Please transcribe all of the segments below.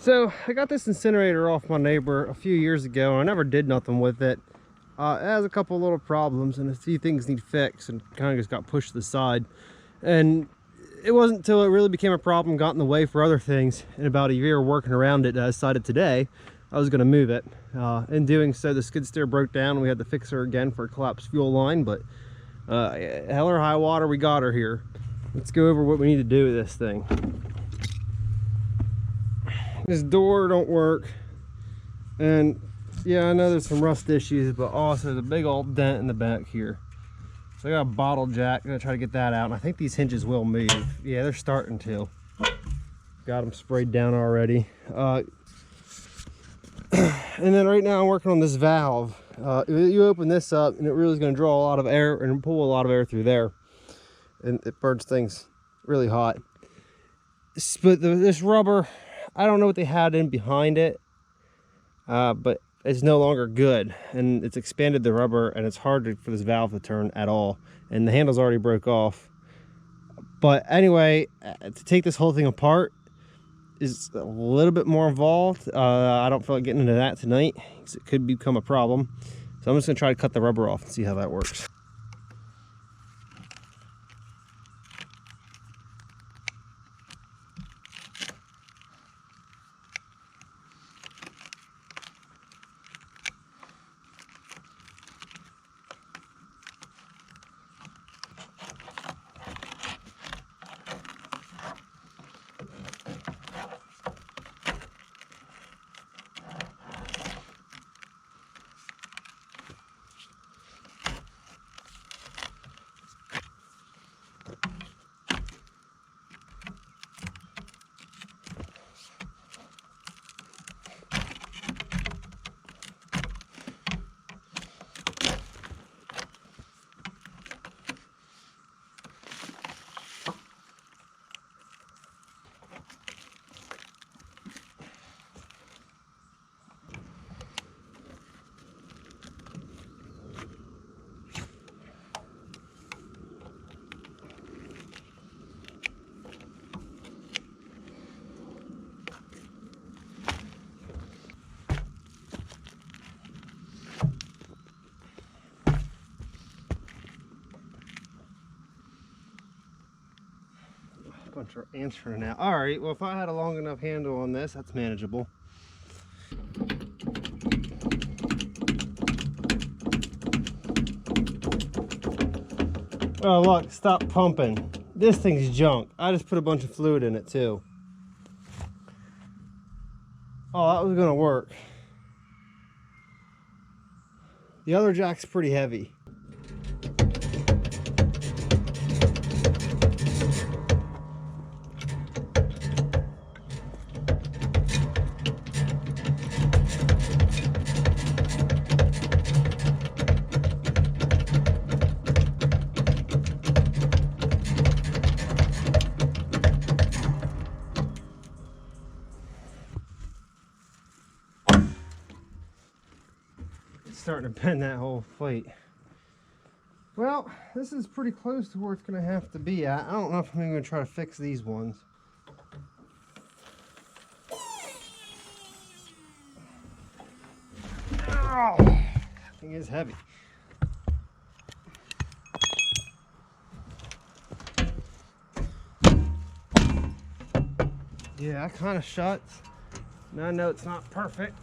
So I got this incinerator off my neighbor a few years ago, and I never did nothing with it. It has a couple little problems and a few things need fixed, and kind of just got pushed to the side. And it wasn't until it really became a problem, got in the way for other things, and about a year working around it, I decided today I was going to move it. In doing so, the skid steer broke down and we had to fix her again for a collapsed fuel line, but hell or high water, we got her here. Let's go over what we need to do with this thing. This door don't work, and yeah, I know there's some rust issues, but also there's a big old dent in the back here. So I got a bottle jack. I'm gonna try to get that out, and I think these hinges will move. Yeah, they're starting to. Got them sprayed down already. And then right now I'm working on this valve. You open this up, and it really is going to draw a lot of air and pull a lot of air through there, and it burns things really hot. But this rubber, I don't know what they had in behind it, but it's no longer good, and it's expanded the rubber, and it's hard for this valve to turn at all, and the handle's already broke off. But anyway, to take this whole thing apart is a little bit more involved. I don't feel like getting into that tonight because it could become a problem. So I'm just going to try to cut the rubber off and see how that works. Bunch of ants for now. All right, well, if I had a long enough handle on this, that's manageable. Oh, look, stop pumping. This thing's junk. I just put a bunch of fluid in it too. Oh, that was gonna work. The other jack's pretty heavy. Starting to bend that whole plate. Well, this is pretty close to where it's going to have to be at. I don't know if I'm going to try to fix these ones. Oh, that thing is heavy. Yeah, that kind of shuts. Now I know it's not perfect.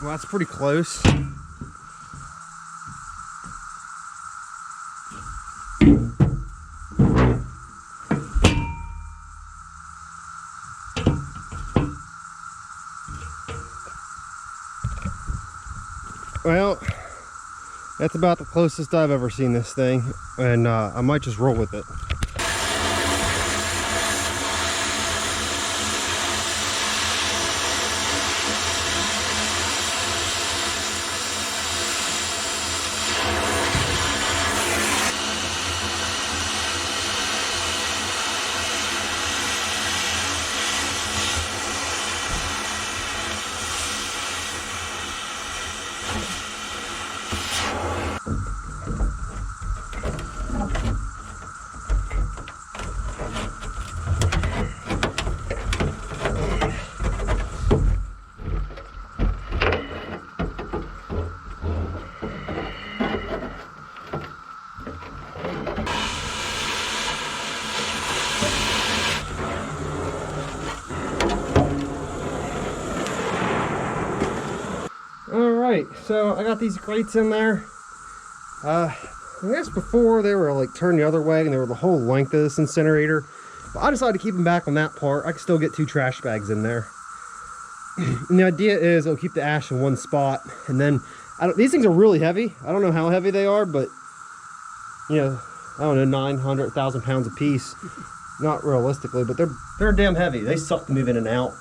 Well, that's pretty close. Well, that's about the closest I've ever seen this thing, and I might just roll with it. Alright, so I got these grates in there. I guess before they were like turned the other way and they were the whole length of this incinerator. But I decided to keep them back on that part. I can still get 2 trash bags in there. And the idea is it'll keep the ash in one spot. And then, these things are really heavy. I don't know how heavy they are, but, you know, I don't know, 900, 1,000 pounds a piece. Not realistically, but they're damn heavy. They suck to move in and out.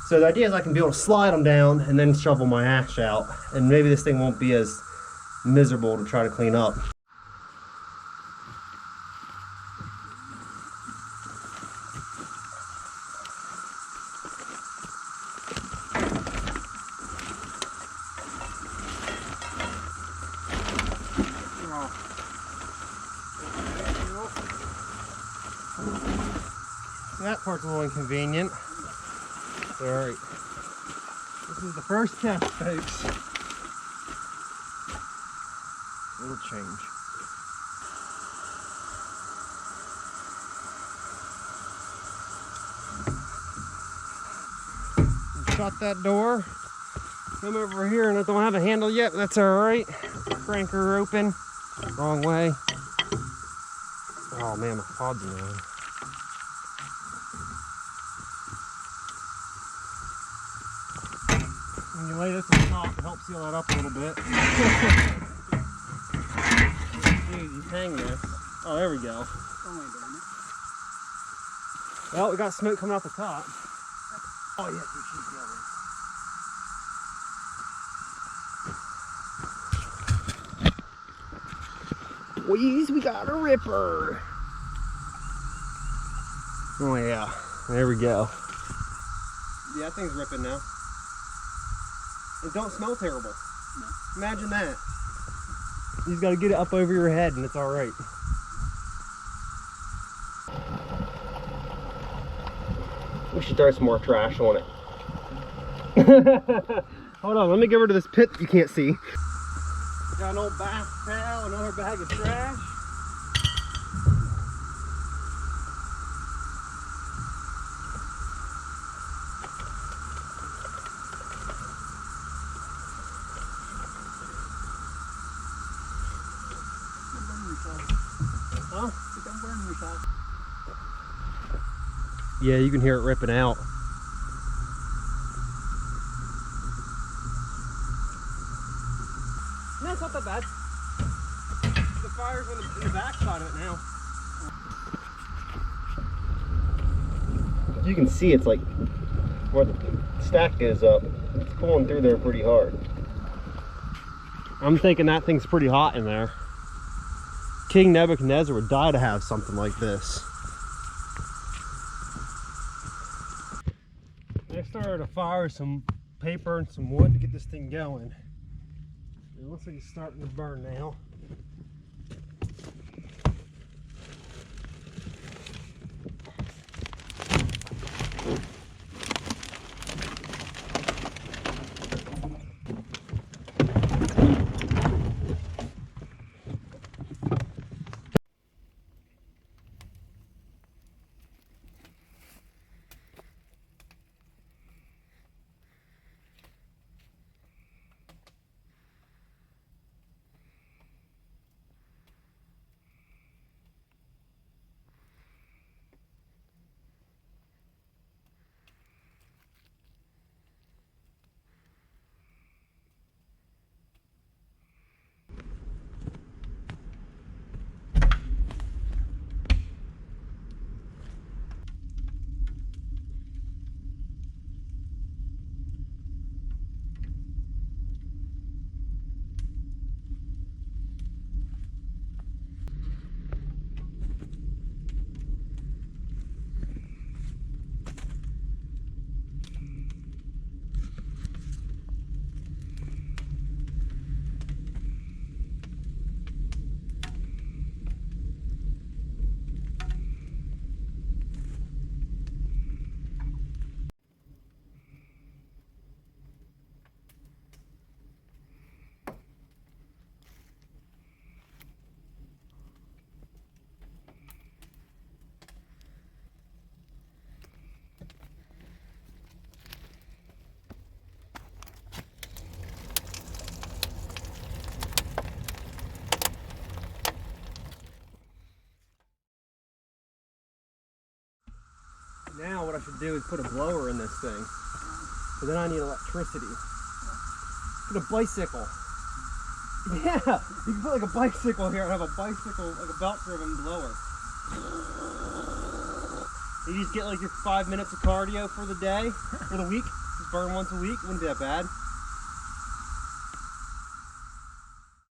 So the idea is I can be able to slide them down and then shovel my ash out. And maybe this thing won't be as miserable to try to clean up. That part's a little inconvenient. Alright. This is the first test, folks. It'll change. Shut that door. Come over here, and I don't have a handle yet, but that's alright. Crank her open. Wrong way. Oh man, my pod's in there. When you lay this on top, it helps seal that up a little bit. Dude, you hang this. Oh, there we go. Well, we got smoke coming out the top. Oh, yeah, she's going. Boys, we got a ripper. Oh, yeah. There we go. Yeah, that thing's ripping now. It don't smell terrible. No. Imagine that. You just got to get it up over your head and it's all right. We should throw some more trash on it. Hold on, let me get rid of this pit that you can't see. Got an old bath towel, another bag of trash. Huh? Don't burn yourself. Yeah, you can hear it ripping out. No, it's not that bad. The fire's in the back side of it now. You can see it's like where the stack goes up. It's pulling through there pretty hard. I'm thinking that thing's pretty hot in there. King Nebuchadnezzar would die to have something like this. I started a fire with some paper and some wood to get this thing going. It looks like it's starting to burn now. should do is put a blower in this thing. But then I need electricity. Put a bicycle. Yeah, you can put like a bicycle here and have a bicycle, like a belt-driven blower. You just get like your 5 minutes of cardio for the day, for the week. Just burn once a week. Wouldn't be that bad.